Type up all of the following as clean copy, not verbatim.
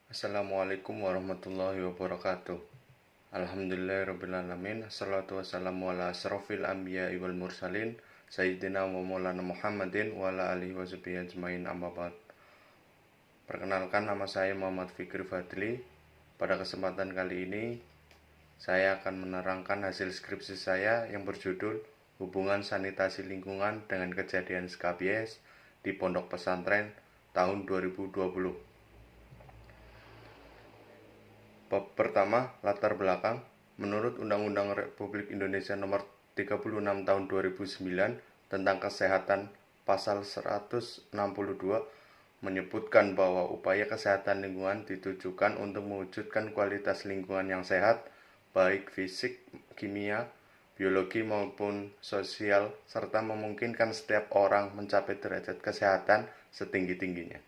Assalamualaikum warahmatullahi wabarakatuh. Alhamdulillahirrabbilalamin. Assalatu wassalamu ala asrofil anbiya wal mursalin Sayyidina wa maulana Muhammadin wa ala alihi wa sahbihi ajmain, amma ba'd. Perkenalkan, nama saya Muhammad Fikri Fadli. Pada kesempatan kali ini saya akan menerangkan hasil skripsi saya yang berjudul Hubungan Sanitasi Lingkungan dengan Kejadian Skabies di Pondok Pesantren tahun 2020. Bab pertama, latar belakang. Menurut Undang-Undang Republik Indonesia Nomor 36 Tahun 2009 tentang Kesehatan, Pasal 162 menyebutkan bahwa upaya kesehatan lingkungan ditujukan untuk mewujudkan kualitas lingkungan yang sehat, baik fisik, kimia, biologi maupun sosial, serta memungkinkan setiap orang mencapai derajat kesehatan setinggi-tingginya.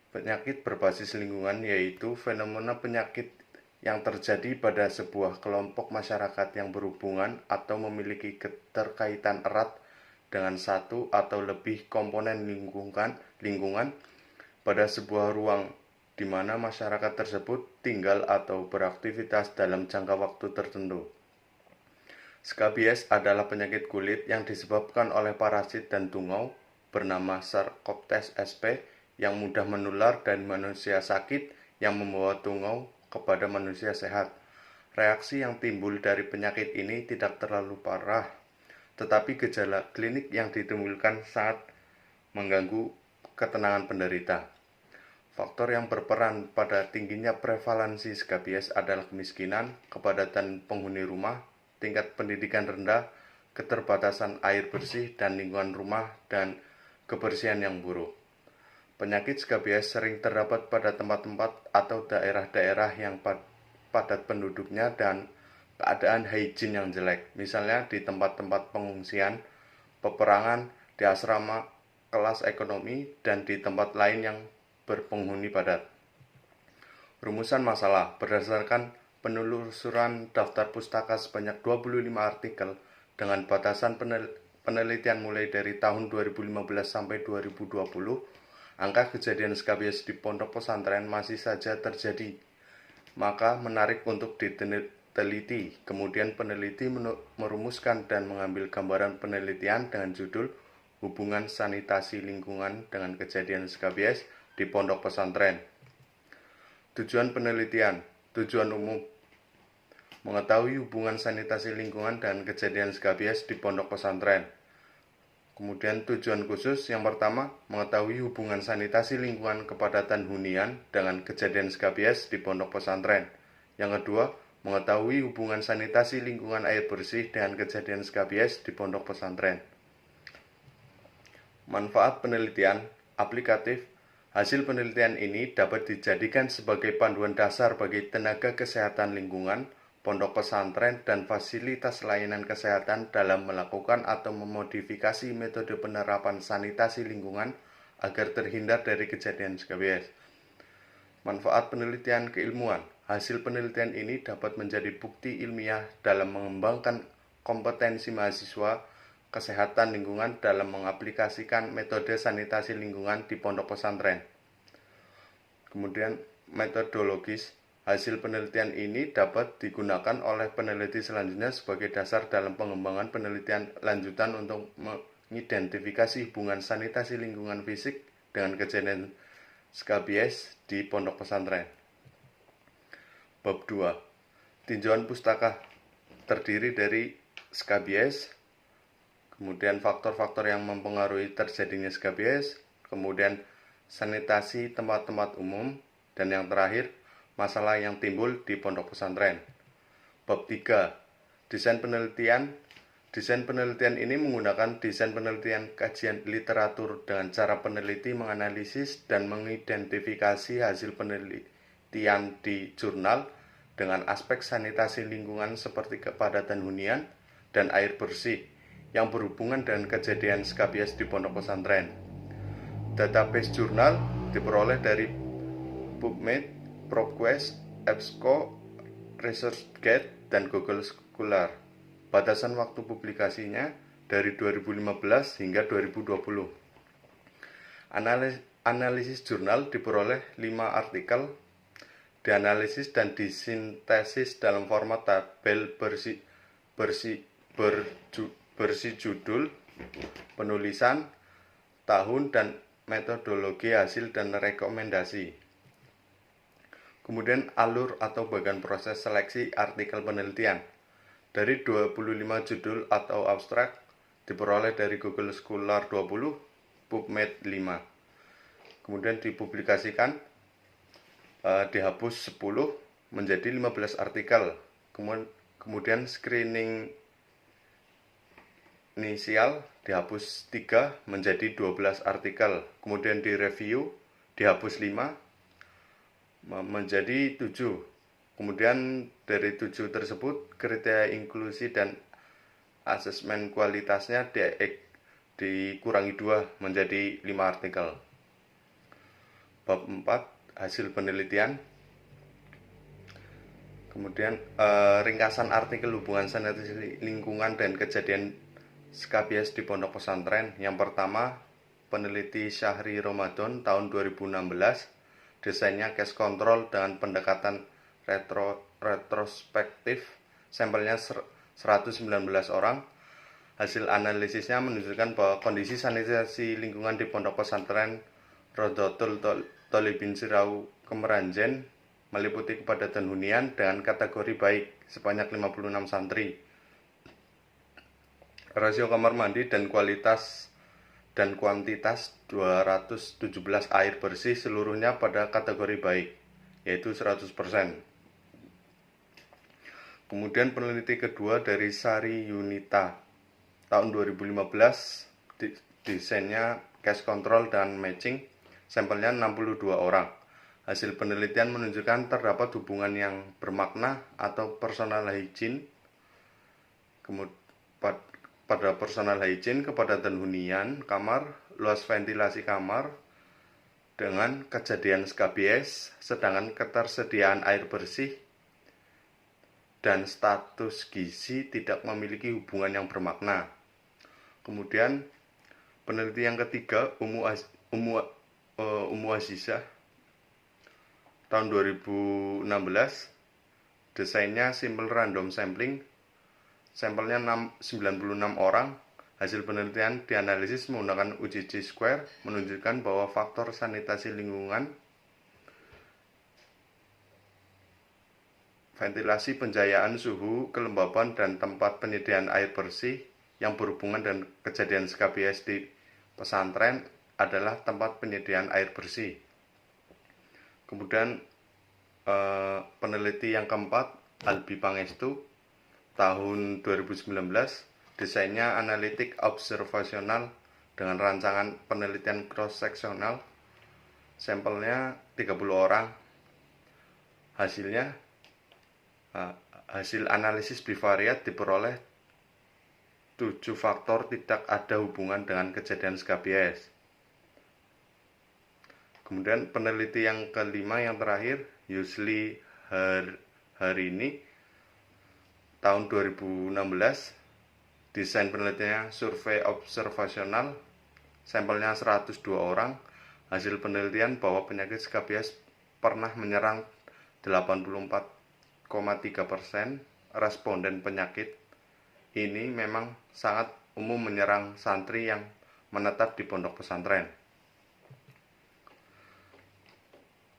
Penyakit berbasis lingkungan yaitu fenomena penyakit yang terjadi pada sebuah kelompok masyarakat yang berhubungan atau memiliki keterkaitan erat dengan satu atau lebih komponen lingkungan pada sebuah ruang di mana masyarakat tersebut tinggal atau beraktivitas dalam jangka waktu tertentu. Skabies adalah penyakit kulit yang disebabkan oleh parasit dan tungau bernama Sarcoptes sp yang mudah menular dari manusia sakit yang membawa tungau kepada manusia sehat. Reaksi yang timbul dari penyakit ini tidak terlalu parah, tetapi gejala klinik yang ditimbulkan saat mengganggu ketenangan penderita. Faktor yang berperan pada tingginya prevalensi skabies adalah kemiskinan, kepadatan penghuni rumah, tingkat pendidikan rendah, keterbatasan air bersih dan lingkungan rumah, dan kebersihan yang buruk. Penyakit skabies sering terdapat pada tempat-tempat atau daerah-daerah yang padat penduduknya dan keadaan higien yang jelek, misalnya di tempat-tempat pengungsian, peperangan, di asrama kelas ekonomi, dan di tempat lain yang berpenghuni padat. Rumusan masalah berdasarkan penelusuran daftar pustaka sebanyak 25 artikel dengan batasan penelitian mulai dari tahun 2015 sampai 2020, angka kejadian skabies di pondok pesantren masih saja terjadi, maka menarik untuk diteliti. Kemudian peneliti merumuskan dan mengambil gambaran penelitian dengan judul Hubungan Sanitasi Lingkungan dengan Kejadian Skabies di Pondok Pesantren. Tujuan penelitian. Tujuan umum: mengetahui hubungan sanitasi lingkungan dan kejadian skabies di pondok pesantren. Kemudian tujuan khusus yang pertama, mengetahui hubungan sanitasi lingkungan kepadatan hunian dengan kejadian skabies di pondok pesantren. Yang kedua, mengetahui hubungan sanitasi lingkungan air bersih dengan kejadian skabies di pondok pesantren. Manfaat penelitian aplikatif. Hasil penelitian ini dapat dijadikan sebagai panduan dasar bagi tenaga kesehatan lingkungan, pondok pesantren, dan fasilitas layanan kesehatan dalam melakukan atau memodifikasi metode penerapan sanitasi lingkungan agar terhindar dari kejadian skabies. Manfaat penelitian keilmuan. Hasil penelitian ini dapat menjadi bukti ilmiah dalam mengembangkan kompetensi mahasiswa kesehatan lingkungan dalam mengaplikasikan metode sanitasi lingkungan di pondok pesantren. Kemudian metodologis. Hasil penelitian ini dapat digunakan oleh peneliti selanjutnya sebagai dasar dalam pengembangan penelitian lanjutan untuk mengidentifikasi hubungan sanitasi lingkungan fisik dengan kejadian skabies di pondok pesantren. Bab 2. Tinjauan pustaka terdiri dari skabies, kemudian faktor-faktor yang mempengaruhi terjadinya skabies, kemudian sanitasi tempat-tempat umum, dan yang terakhir, masalah yang timbul di pondok pesantren. Bab 3. Desain penelitian. Desain penelitian ini menggunakan desain penelitian kajian literatur dengan cara peneliti menganalisis dan mengidentifikasi hasil penelitian di jurnal dengan aspek sanitasi lingkungan seperti kepadatan hunian dan air bersih yang berhubungan dengan kejadian skabies di pondok pesantren. Database jurnal diperoleh dari PubMed, PropQuest, EBSCO, ResearchGate, dan Google Scholar. Batasan waktu publikasinya dari 2015 hingga 2020. Analisis jurnal diperoleh 5 artikel dianalisis dan disintesis dalam format tabel bersi judul, penulisan, tahun, dan metodologi hasil dan rekomendasi. Kemudian alur atau bagian proses seleksi artikel penelitian. Dari 25 judul atau abstrak diperoleh dari Google Scholar 20, PubMed 5. Kemudian dipublikasikan, dihapus 10 menjadi 15 artikel. Kemudian screening inisial dihapus 3 menjadi 12 artikel. Kemudian direview, dihapus 5 menjadi 7. Kemudian dari 7 tersebut kriteria inklusi dan asesmen kualitasnya dikurangi 2 menjadi 5 artikel. Bab 4, hasil penelitian. Kemudian ringkasan artikel hubungan sanitasi lingkungan dan kejadian skabies di pondok pesantren. Yang pertama, peneliti Syahri Ramadan tahun 2016. Desainnya case control dengan pendekatan retrospektif. Sampelnya 119 orang. Hasil analisisnya menunjukkan bahwa kondisi sanitasi lingkungan di pondok pesantren Rodotul Tolibin Sirau Kemeranjen meliputi kepadatan hunian dengan kategori baik sebanyak 56 santri. Rasio kamar mandi dan kualitas dan kuantitas 217 air bersih seluruhnya pada kategori baik, yaitu 100%. Kemudian peneliti kedua dari Sari Yunita tahun 2015, desainnya case control dan matching, sampelnya 62 orang. Hasil penelitian menunjukkan terdapat hubungan yang bermakna atau personal hygiene. Pada personal hygiene, kepadatan hunian kamar, luas ventilasi kamar dengan kejadian skabies, sedangkan ketersediaan air bersih dan status gizi tidak memiliki hubungan yang bermakna. Kemudian peneliti yang ketiga, Umu Azizah tahun 2016, desainnya simple random sampling, sampelnya 96 orang. Hasil penelitian dianalisis menggunakan uji Chi-square menunjukkan bahwa faktor sanitasi lingkungan, ventilasi, penjayaan, suhu, kelembaban, dan tempat penyediaan air bersih yang berhubungan dengan kejadian skabies di pesantren adalah tempat penyediaan air bersih. Kemudian peneliti yang keempat, Albi Pangestu tahun 2019, desainnya analitik observasional dengan rancangan penelitian cross-seksional, sampelnya 30 orang. Hasil analisis bivariat diperoleh 7 faktor tidak ada hubungan dengan kejadian skabies. Kemudian peneliti yang kelima yang terakhir, Yusli Harini tahun 2016, desain penelitiannya survei observasional, sampelnya 102 orang. Hasil penelitian bahwa penyakit skabies pernah menyerang 84,3% responden. Penyakit ini memang sangat umum menyerang santri yang menetap di pondok pesantren.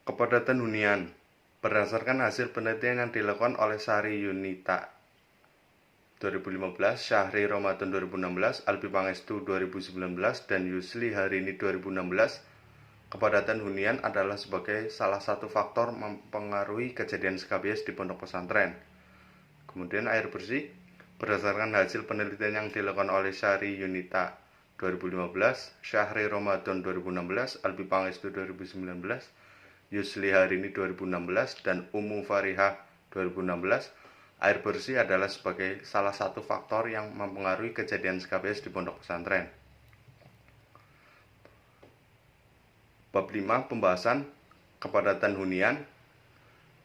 Kepadatan hunian. Berdasarkan hasil penelitian yang dilakukan oleh Sari Yunita 2015, Syahri Ramadan 2016, Albi Pangestu 2019, dan Yusli Harini 2016, kepadatan hunian adalah sebagai salah satu faktor mempengaruhi kejadian skabies di pondok pesantren. Kemudian air bersih, berdasarkan hasil penelitian yang dilakukan oleh Syahri Yunita 2015, Syahri Ramadan 2016, Albi Pangestu 2019, Yusli Harini 2016, dan Umu Farihah 2016, air bersih adalah sebagai salah satu faktor yang mempengaruhi kejadian skabies di pondok pesantren. Bab 5, pembahasan kepadatan hunian.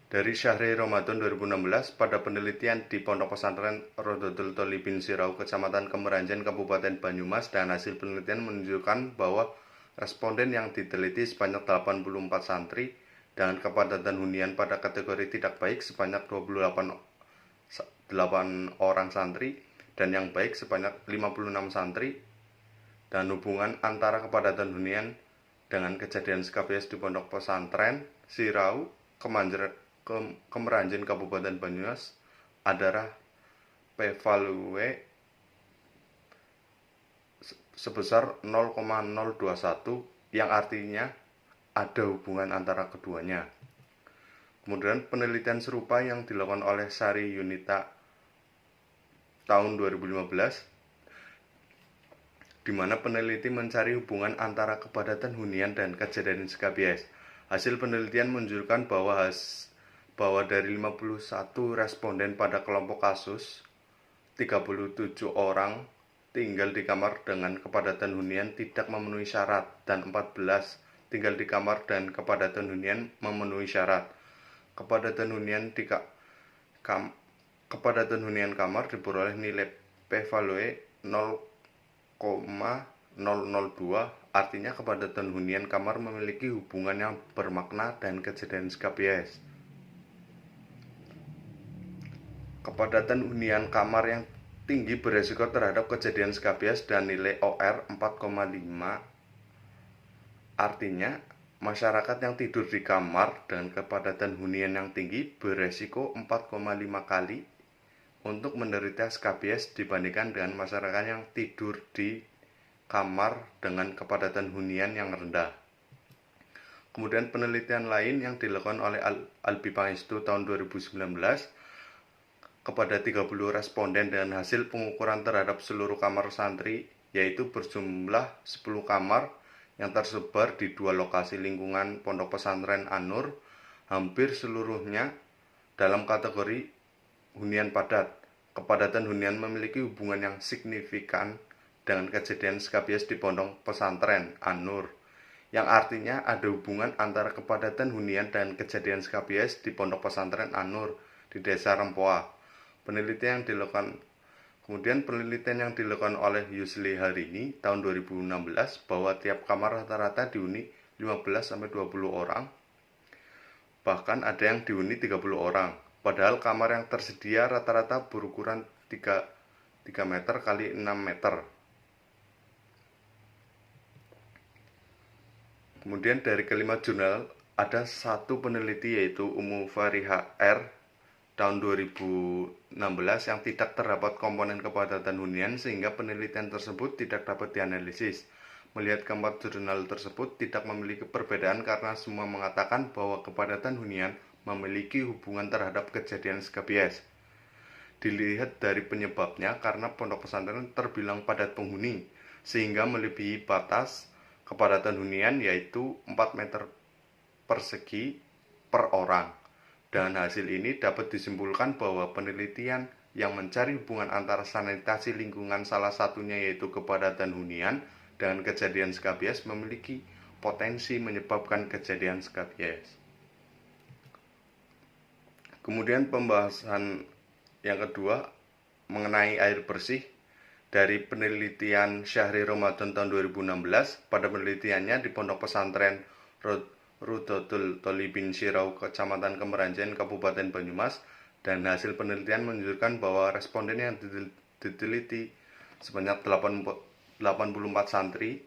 Dari Syahri Ramadan 2016, pada penelitian di pondok pesantren Rodotul Tolibin Sirau, Kecamatan Kemeranjen, Kabupaten Banyumas, dan hasil penelitian menunjukkan bahwa responden yang diteliti sebanyak 84 santri dengan kepadatan hunian pada kategori tidak baik sebanyak 28 orang santri dan yang baik sebanyak 56 santri, dan hubungan antara kepadatan hunian dengan kejadian SKBS di Pondok Pesantren Sirau, Kemeranjen, Kabupaten Banyumas adalah p-value sebesar 0,021, yang artinya ada hubungan antara keduanya. Kemudian penelitian serupa yang dilakukan oleh Sari Yunita tahun 2015, di mana peneliti mencari hubungan antara kepadatan hunian dan kejadian SKBS. Hasil penelitian menunjukkan bahwa dari 51 responden pada kelompok kasus, 37 orang tinggal di kamar dengan kepadatan hunian tidak memenuhi syarat dan 14 tinggal di kamar dan kepadatan hunian memenuhi syarat. Kepadatan hunian kamar diperoleh nilai p-value 0,002, artinya kepadatan hunian kamar memiliki hubungan yang bermakna dan kejadian SKBS. Kepadatan hunian kamar yang tinggi beresiko terhadap kejadian SKBS dan nilai OR 4,5, artinya masyarakat yang tidur di kamar dengan kepadatan hunian yang tinggi beresiko 4,5 kali untuk menderita SKBS dibandingkan dengan masyarakat yang tidur di kamar dengan kepadatan hunian yang rendah. Kemudian penelitian lain yang dilakukan oleh Albi Pangestu tahun 2019 kepada 30 responden dengan hasil pengukuran terhadap seluruh kamar santri, yaitu berjumlah 10 kamar yang tersebar di 2 lokasi lingkungan Pondok Pesantren An-Nur, hampir seluruhnya dalam kategori hunian padat. Kepadatan hunian memiliki hubungan yang signifikan dengan kejadian SKBS di Pondok Pesantren An-Nur, yang artinya ada hubungan antara kepadatan hunian dan kejadian SKBS di Pondok Pesantren An-Nur di Desa Rempoa. Penelitian yang dilakukan oleh Yusli Harini tahun 2016 bahwa tiap kamar rata-rata dihuni 15-20 orang, bahkan ada yang dihuni 30 orang, padahal kamar yang tersedia rata-rata berukuran 3 meter kali 6 meter. Kemudian dari kelima jurnal ada satu peneliti, yaitu Umu Fariha R tahun 2016, yang tidak terdapat komponen kepadatan hunian sehingga penelitian tersebut tidak dapat dianalisis. Melihat keempat jurnal tersebut tidak memiliki perbedaan karena semua mengatakan bahwa kepadatan hunian memiliki hubungan terhadap kejadian SKBS. Dilihat dari penyebabnya, karena pondok pesantren terbilang padat penghuni sehingga melebihi batas kepadatan hunian, yaitu 4 meter persegi per orang. Dan hasil ini dapat disimpulkan bahwa penelitian yang mencari hubungan antara sanitasi lingkungan, salah satunya yaitu kepadatan hunian, dengan kejadian SKBS memiliki potensi menyebabkan kejadian SKBS. Kemudian pembahasan yang kedua mengenai air bersih. Dari penelitian Syahri Ramadan tahun 2016, pada penelitiannya di Pondok Pesantren Rudotul Tolibin Sirau, Kecamatan Kemeranjen, Kabupaten Banyumas, dan hasil penelitian menunjukkan bahwa responden yang diteliti sebanyak 84 santri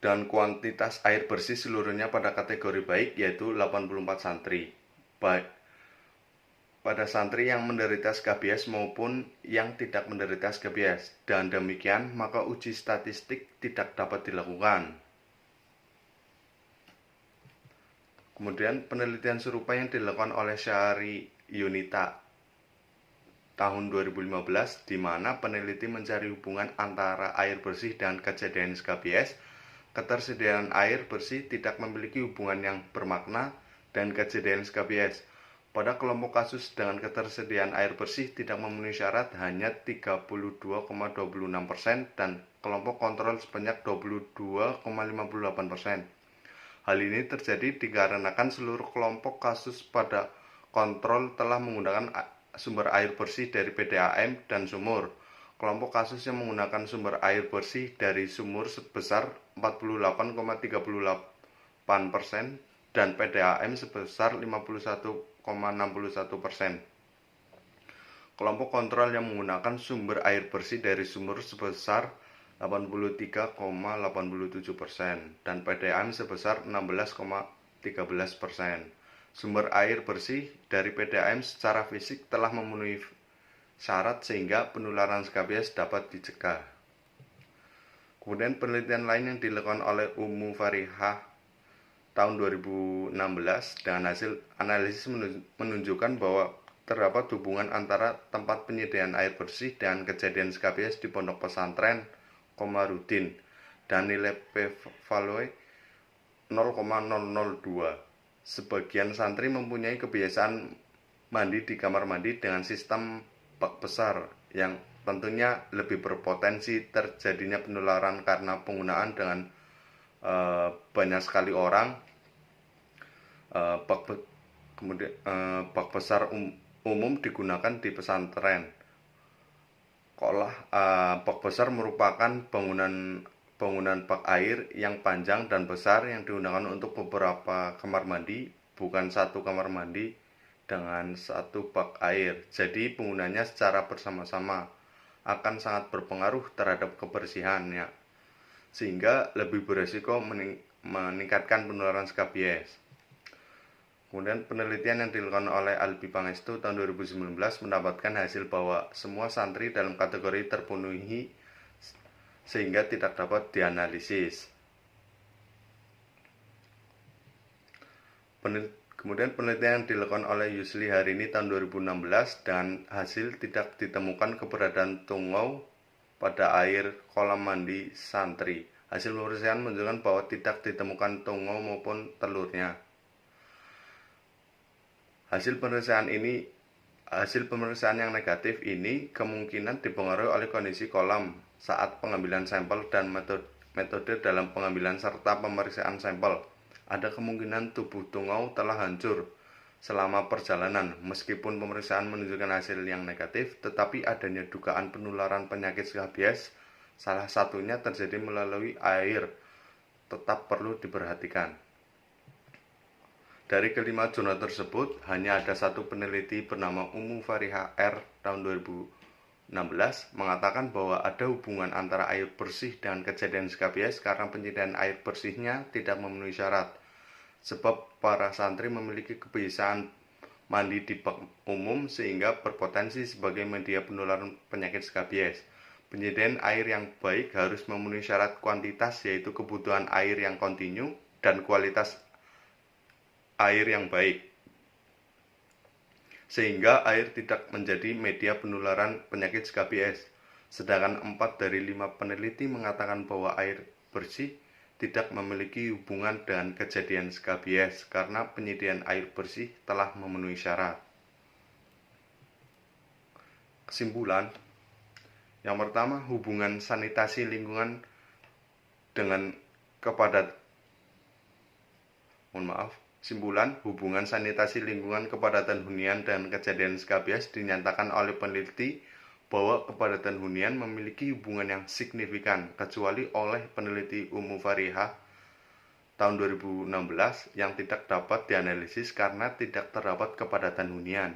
dan kuantitas air bersih seluruhnya pada kategori baik, yaitu 84 santri, baik pada santri yang menderita SKBS maupun yang tidak menderita SKBS, dan demikian maka uji statistik tidak dapat dilakukan. Kemudian penelitian serupa yang dilakukan oleh Syahri Yunita tahun 2015, di mana peneliti mencari hubungan antara air bersih dan kejadian SKBS. Ketersediaan air bersih tidak memiliki hubungan yang bermakna dan kejadian SKBS. Pada kelompok kasus dengan ketersediaan air bersih tidak memenuhi syarat hanya 32,26% dan kelompok kontrol sebanyak 22,58%. Hal ini terjadi dikarenakan seluruh kelompok kasus pada kontrol telah menggunakan sumber air bersih dari PDAM dan sumur. Kelompok kasus yang menggunakan sumber air bersih dari sumur sebesar 48,38% dan PDAM sebesar 51,61%. Kelompok kontrol yang menggunakan sumber air bersih dari sumur sebesar 83,87% dan PDAM sebesar 16,13%. Sumber air bersih dari PDAM secara fisik telah memenuhi syarat sehingga penularan skabies dapat dicegah. Kemudian penelitian lain yang dilakukan oleh Ummu Farihah tahun 2016 dengan hasil analisis menunjukkan bahwa terdapat hubungan antara tempat penyediaan air bersih dan kejadian skabies di pondok pesantren Komarudin dan nilai p-value 0,002. Sebagian santri mempunyai kebiasaan mandi di kamar mandi dengan sistem bak besar yang tentunya lebih berpotensi terjadinya penularan karena penggunaan dengan banyak sekali orang. Bak besar umum digunakan di pesantren. Bak besar merupakan bangunan bak air yang panjang dan besar yang digunakan untuk beberapa kamar mandi, bukan satu kamar mandi dengan satu bak air. Jadi penggunanya secara bersama-sama akan sangat berpengaruh terhadap kebersihannya, sehingga lebih beresiko meningkatkan penularan skabies. Kemudian penelitian yang dilakukan oleh Albi Pangestu tahun 2019 mendapatkan hasil bahwa semua santri dalam kategori terpenuhi sehingga tidak dapat dianalisis. Kemudian penelitian yang dilakukan oleh Yusli hari ini tahun 2016 dan hasil tidak ditemukan keberadaan tungau pada air kolam mandi santri. Hasil pemeriksaan menunjukkan bahwa tidak ditemukan tungau maupun telurnya. Hasil pemeriksaan yang negatif ini kemungkinan dipengaruhi oleh kondisi kolam saat pengambilan sampel dan metode dalam pengambilan serta pemeriksaan sampel. Ada kemungkinan tubuh tungau telah hancur selama perjalanan. Meskipun pemeriksaan menunjukkan hasil yang negatif, tetapi adanya dugaan penularan penyakit skabies, salah satunya terjadi melalui air, tetap perlu diperhatikan. Dari kelima jurnal tersebut, hanya ada satu peneliti bernama Ummu Farihah R tahun 2016 mengatakan bahwa ada hubungan antara air bersih dan kejadian skabies karena penyediaan air bersihnya tidak memenuhi syarat. Sebab para santri memiliki kebiasaan mandi di bak umum sehingga berpotensi sebagai media penularan penyakit skabies. Penyediaan air yang baik harus memenuhi syarat kuantitas, yaitu kebutuhan air yang kontinu dan kualitas air yang baik, sehingga air tidak menjadi media penularan penyakit skabies. Sedangkan 4 dari 5 peneliti mengatakan bahwa air bersih tidak memiliki hubungan dengan kejadian skabies karena penyediaan air bersih telah memenuhi syarat. Kesimpulan, yang pertama, hubungan sanitasi lingkungan dengan Simpulan, hubungan sanitasi lingkungan kepadatan hunian dan kejadian skabies dinyatakan oleh peneliti bahwa kepadatan hunian memiliki hubungan yang signifikan, kecuali oleh peneliti Ummu Farihah tahun 2016 yang tidak dapat dianalisis karena tidak terdapat kepadatan hunian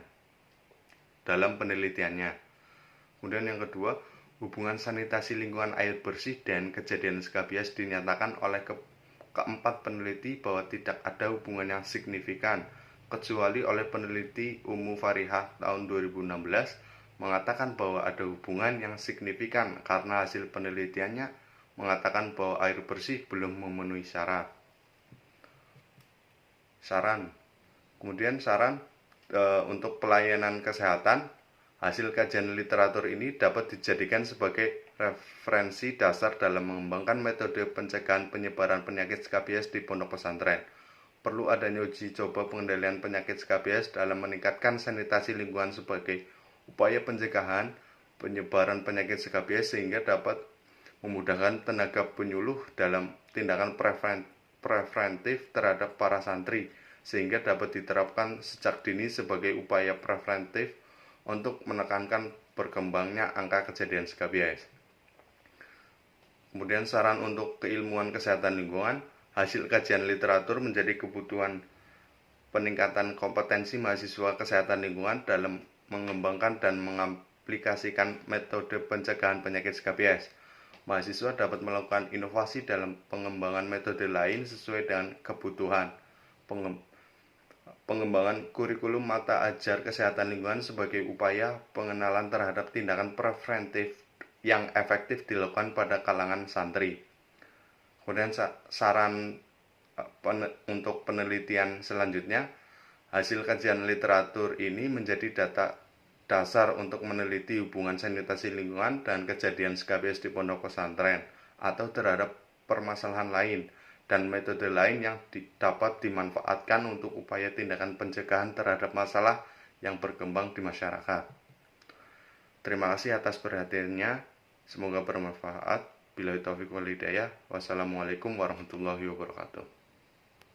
dalam penelitiannya. Kemudian yang kedua, hubungan sanitasi lingkungan air bersih dan kejadian skabies dinyatakan oleh keempat peneliti bahwa tidak ada hubungan yang signifikan, kecuali oleh peneliti Ummu Farihah tahun 2016 mengatakan bahwa ada hubungan yang signifikan karena hasil penelitiannya mengatakan bahwa air bersih belum memenuhi syarat. Saran untuk pelayanan kesehatan. Hasil kajian literatur ini dapat dijadikan sebagai referensi dasar dalam mengembangkan metode pencegahan penyebaran penyakit skabies di pondok pesantren. Perlu adanya uji coba pengendalian penyakit skabies dalam meningkatkan sanitasi lingkungan sebagai upaya pencegahan penyebaran penyakit skabies sehingga dapat memudahkan tenaga penyuluh dalam tindakan preventif terhadap para santri, sehingga dapat diterapkan sejak dini sebagai upaya preventif untuk menekankan berkembangnya angka kejadian skabies. Kemudian saran untuk keilmuan kesehatan lingkungan. Hasil kajian literatur menjadi kebutuhan peningkatan kompetensi mahasiswa kesehatan lingkungan dalam mengembangkan dan mengaplikasikan metode pencegahan penyakit skabies. Mahasiswa dapat melakukan inovasi dalam pengembangan metode lain sesuai dengan kebutuhan. Pengembangan kurikulum mata ajar kesehatan lingkungan sebagai upaya pengenalan terhadap tindakan preventif yang efektif dilakukan pada kalangan santri. Kemudian saran untuk penelitian selanjutnya, hasil kajian literatur ini menjadi data dasar untuk meneliti hubungan sanitasi lingkungan dan kejadian skabies di pondok pesantren atau terhadap permasalahan lain dan metode lain yang dapat dimanfaatkan untuk upaya tindakan pencegahan terhadap masalah yang berkembang di masyarakat. Terima kasih atas perhatiannya, semoga bermanfaat. Billahi taufiq wal hidayah. Wassalamualaikum warahmatullahi wabarakatuh.